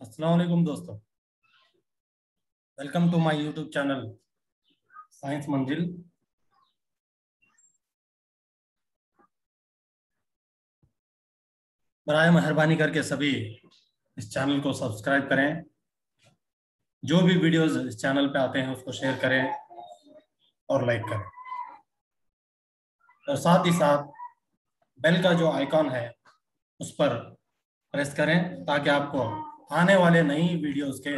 अस्सलाम वालेकुम दोस्तों। Welcome to my YouTube channel science Manzil. बराए मेहरबानी करके सभी इस चैनल को सब्सक्राइब करें। जो भी वीडियोस इस चैनल पे आते हैं उसको शेयर करें और लाइक करें, और साथ ही साथ बेल का जो आइकॉन है उस पर प्रेस करें ताकि आपको आने वाले नई वीडियोस के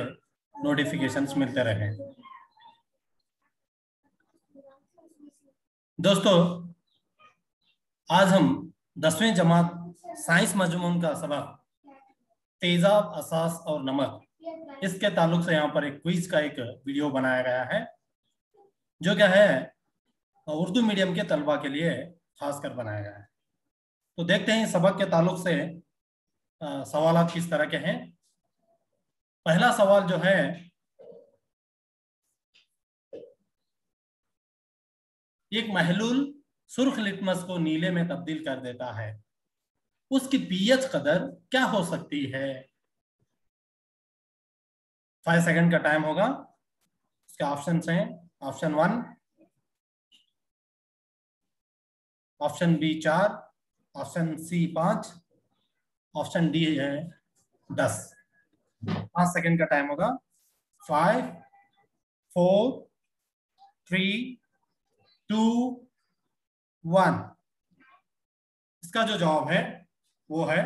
नोटिफिकेशंस मिलते रहें। दोस्तों, आज हम 10वीं जमात साइंस मजमून का सबक तेजाब, असास और नमक, इसके ताल्लुक से यहाँ पर एक क्विज का एक वीडियो बनाया गया है, जो क्या है उर्दू मीडियम के तलबा के लिए खासकर बनाया गया है। तो देखते हैं सबक के ताल्लुक से सवाल किस तरह के हैं। पहला सवाल जो है, एक महलूल सुर्ख लिटमस को नीले में तब्दील कर देता है, उसकी पीएच कदर क्या हो सकती है? 5 सेकंड का टाइम होगा। इसके ऑप्शन हैं option 1, option B 4, option C 5, option D है 10। 5 सेकंड का टाइम होगा। 5, 4, 3, 2, 1। इसका जो जवाब है वो है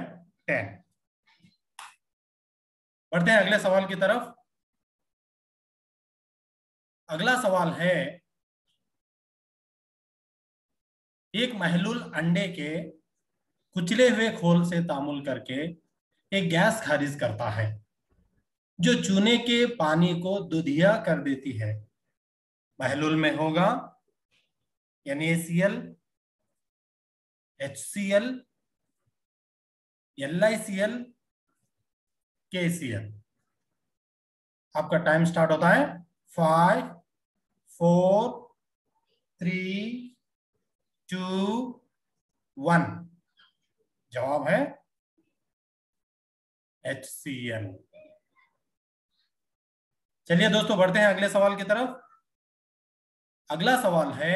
10। बढ़ते हैं अगले सवाल की तरफ। अगला सवाल है, एक महलूल अंडे के कुचले हुए खोल से तामुल करके एक गैस खारिज करता है जो चूने के पानी को दुधिया कर देती है। महलूल में होगा NaCl, HCl, LiCl, KCl। आपका टाइम स्टार्ट होता है। 5, 4, 3, 2, 1। जवाब है HCl। चलिए दोस्तों, बढ़ते हैं अगले सवाल की तरफ। अगला सवाल है,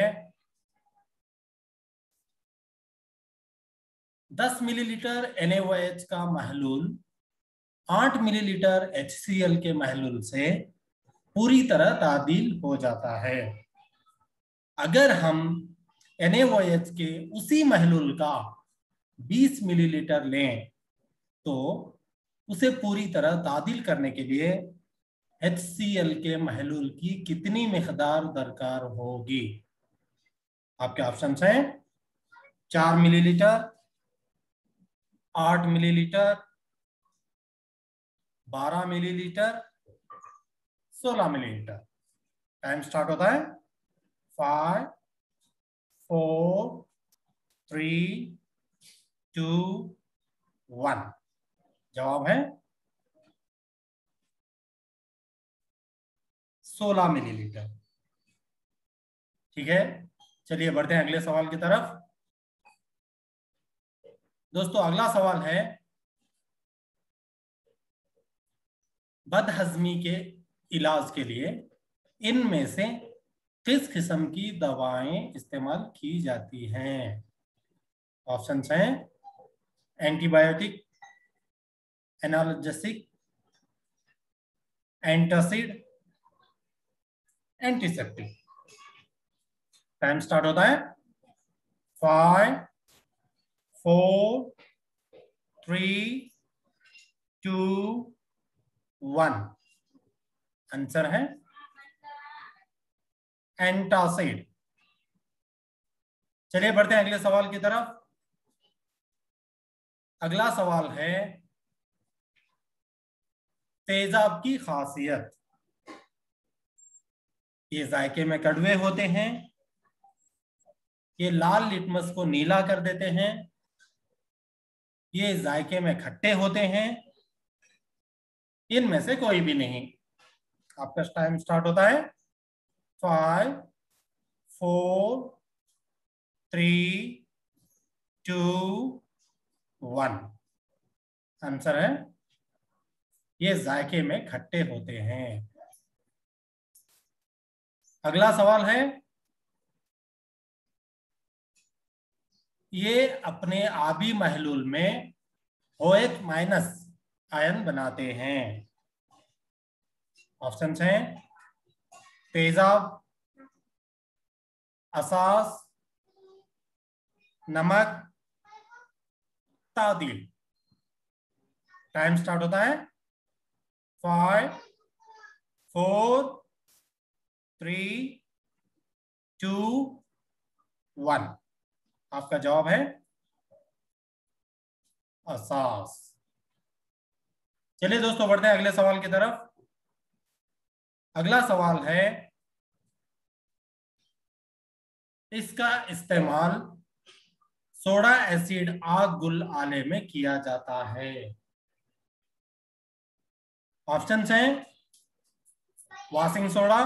10 मिलीलीटर NaOH का महलूल 8 मिलीलीटर HCl के महलूल से पूरी तरह ताबदील हो जाता है। अगर हम NaOH के उसी महलूल का 20 मिलीलीटर लें तो उसे पूरी तरह ताबदील करने के लिए HCl के महलूल की कितनी मिकदार दरकार होगी? आपके ऑप्शन हैं 4 millilitre, 8 millilitre, 12 millilitre, 16 millilitre. Time start होता है। 5, 4, 3, 2, 1। जवाब है 16 मिलीलीटर। ठीक है, चलिए बढ़ते हैं अगले सवाल की तरफ। दोस्तों, अगला सवाल है, बदहजमी के इलाज के लिए इनमें से किस किस्म की दवाएं इस्तेमाल की जाती हैं? ऑप्शंस हैं antibiotic, analgesic, antacid, antiseptic. Time start होता है। 5, 4, 3, 2, 1। आंसर है एंटासिड। चलिए बढ़ते हैं अगले सवाल की तरफ। अगला सवाल है, तेजाब की खासियत। ये जायके में कड़वे होते हैं, ये लाल लिटमस को नीला कर देते हैं, ये जायके में खट्टे होते हैं, इनमें से कोई भी नहीं। आपका टाइम स्टार्ट होता है। 5, 4, 3, 2, 1। आंसर है ये जायके में खट्टे होते हैं। अगला सवाल है, ये अपने आबी महलूल में OH माइनस आयन बनाते हैं। ऑप्शंस हैं तेजाब, असास, नमक, तादील। टाइम स्टार्ट होता है 5, 4, 3, 2, 1। आपका जवाब है असास। चलिए दोस्तों, बढ़ते हैं अगले सवाल की तरफ। अगला सवाल है, इसका इस्तेमाल सोडा एसिड आग गुल आले में किया जाता है। ऑप्शंस हैं वॉशिंग सोडा,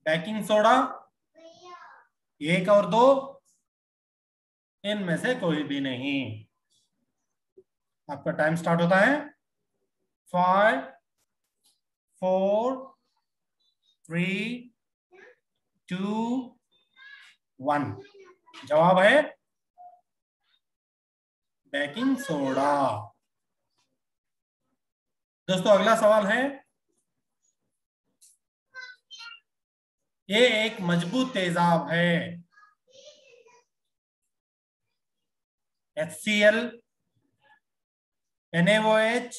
बेकिंग सोडा, 1 और 2, इनमें से कोई भी नहीं। आपका टाइम स्टार्ट होता है 5, 4, 3, 2, 1। जवाब है बेकिंग सोडा। दोस्तों, अगला सवाल है, ये एक मजबूत तेजाब है। HCl, NaOH,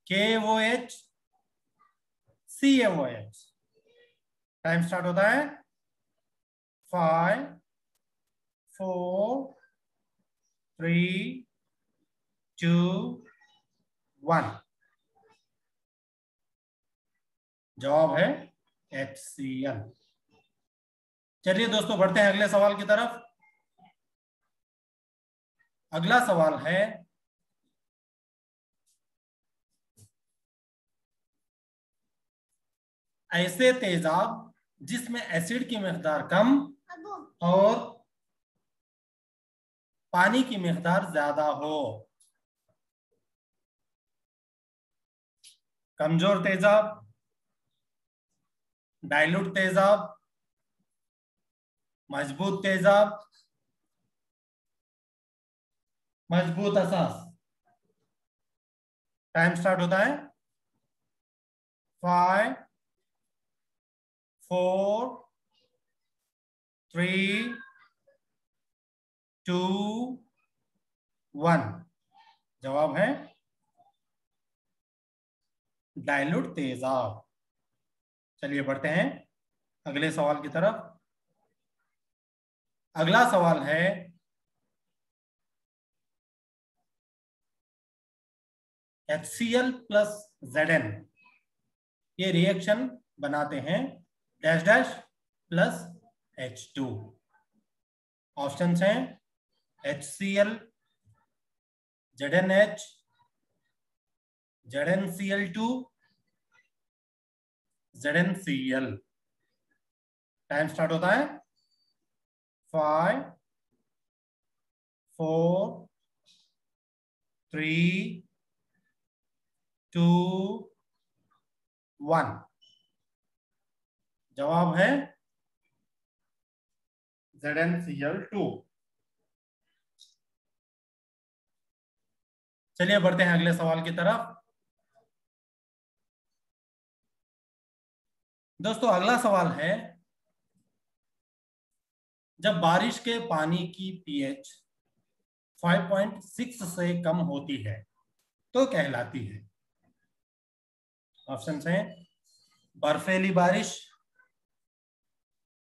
KOH, CaOH। Time start होता है 5, 4, 3, 2, 1। जवाब है HCl। चलिए दोस्तों, बढ़ते हैं अगले सवाल की तरफ। अगला सवाल है, ऐसे तेजाब जिसमें एसिड की मिकदार कम और पानी की मिकदार ज्यादा हो। कमजोर तेजाब, डाइल्यूट तेजाब, मजबूत तेजाब, मजबूत असास। टाइम स्टार्ट होता है 5, 4, 3, 2, 1। जवाब है डाइल्यूट तेजाब। चलिए बढ़ते हैं अगले सवाल की तरफ। अगला सवाल है, HCl प्लस Zn ये रिएक्शन बनाते हैं dash dash plus H2। Options हैं HCl, ZnH, ZnCl2, ZnCl। Time start होता है 5, 4, 3, 2, 1। जवाब है ZnCl2। चलिए बढ़ते हैं अगले सवाल की तरफ। दोस्तों, अगला सवाल है, जब बारिश के पानी की pH 5.6 से कम होती है तो कहलाती है। ऑप्शंस हैं बर्फीली बारिश,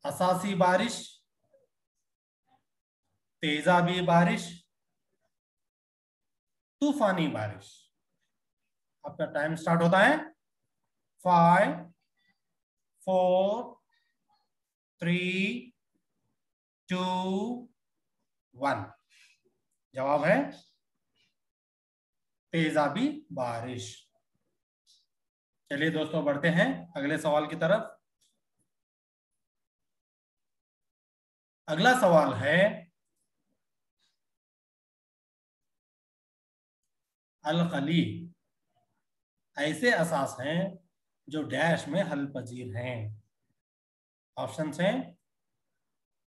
असासी बारिश, तेजाबी बारिश, तूफानी बारिश। आपका टाइम स्टार्ट होता है 5, 4, 3, 2, 1। जवाब है तेजाबी बारिश। चलिए दोस्तों, बढ़ते हैं अगले सवाल की तरफ। अगला सवाल है, अलकली ऐसे असास हैं जो डैश में हल पजीर हैं। ऑप्शन हैं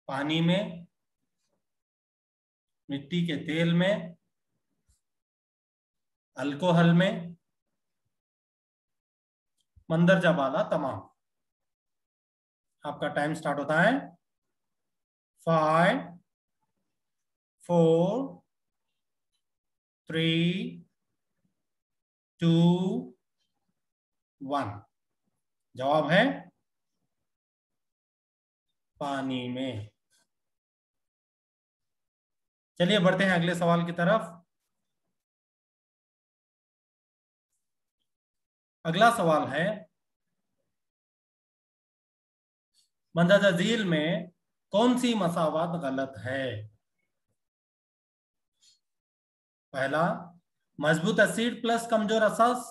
पानी में, मिट्टी के तेल में, अल्कोहल में, मंदरजा बाला तमाम। आपका टाइम स्टार्ट होता है 5 4 3 2 1। जवाब है पानी में। चलिए बढ़ते हैं अगले सवाल की तरफ। अगला सवाल है मंदरजा झील में कौन सी मसावत गलत है? पहला, मजबूत एसिड प्लस कमजोर असास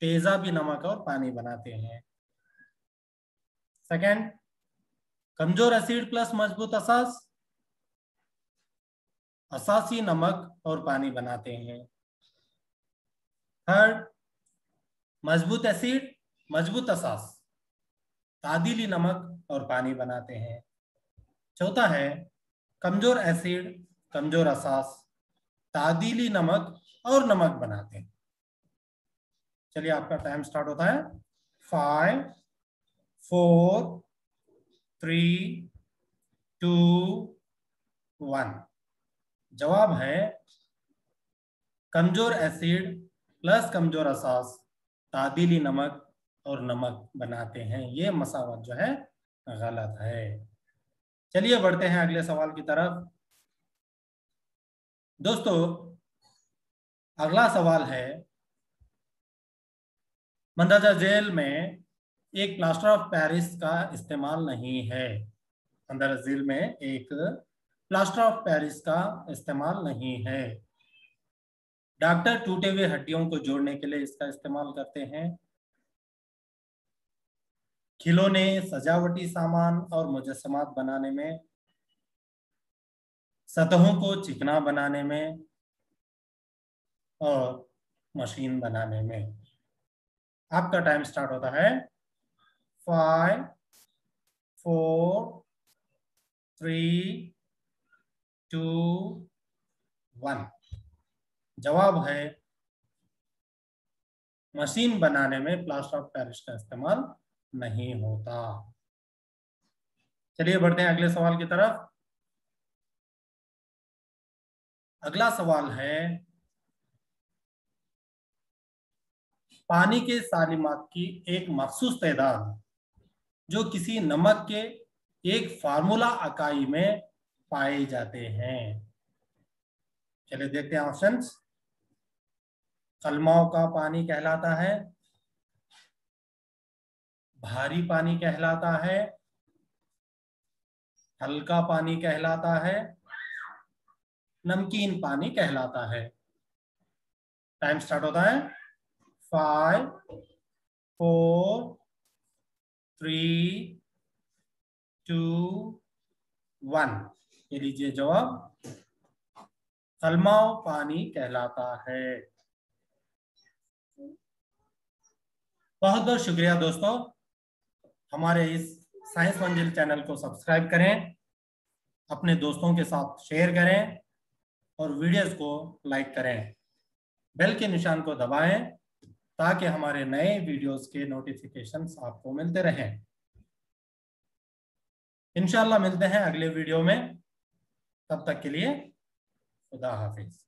तेजाबी नमक और पानी बनाते हैं। सेकंड, कमजोर एसिड प्लस मजबूत असास असासी नमक और पानी बनाते हैं। थर्ड, मजबूत एसिड मजबूत असास तादीली नमक और पानी बनाते हैं। चौथा है कमजोर एसिड कमजोर असास तादीली नमक और नमक बनाते हैं। चलिए आपका टाइम स्टार्ट होता है 5 4 3 2 1। जवाब है कमजोर एसिड प्लस कमजोर असास तादीली नमक और नमक बनाते हैं। ये मसावत जो है गलत है। चलिए बढ़ते हैं अगले सवाल की तरफ। दोस्तों अगला सवाल है मंदरजा जेल में एक प्लास्टर ऑफ पेरिस का इस्तेमाल नहीं है। मंदरजा जेल में एक प्लास्टर ऑफ पेरिस का इस्तेमाल नहीं है। डॉक्टर टूटे हुए हड्डियों को जोड़ने के लिए इसका इस्तेमाल करते हैं। खिलौने, सजावटी सामान और मुजस्समात बनाने में, सतहों को चिकना बनाने में और मशीन बनाने में। आपका टाइम स्टार्ट होता है 5 4 3 2 1। जवाब है मशीन बनाने में प्लास्टर ऑफ पेरिस का इस्तेमाल नहीं होता। चलिए बढ़ते हैं अगले सवाल की तरफ। अगला सवाल है पानी के सालिमात की एक मखसूस तादाद जो किसी नमक के एक फार्मूला इकाई में पाए जाते हैं। चलिए देखते हैं ऑप्शंस। कलमाओं का पानी कहलाता है, भारी पानी कहलाता है, हल्का पानी कहलाता है, नमकीन पानी कहलाता है। टाइम स्टार्ट होता है 5 4 3 2 1। ये लीजिए जवाब कलमाओं पानी कहलाता है। बहुत बहुत शुक्रिया दोस्तों। हमारे इस साइंस मंजिल चैनल को सब्सक्राइब करें, अपने दोस्तों के साथ शेयर करें और वीडियोस को लाइक करें। बेल के निशान को दबाएं ताकि हमारे नए वीडियोस के नोटिफिकेशंस आपको मिलते रहें। इंशाल्लाह मिलते हैं अगले वीडियो में। तब तक के लिए खुदा हाफिज।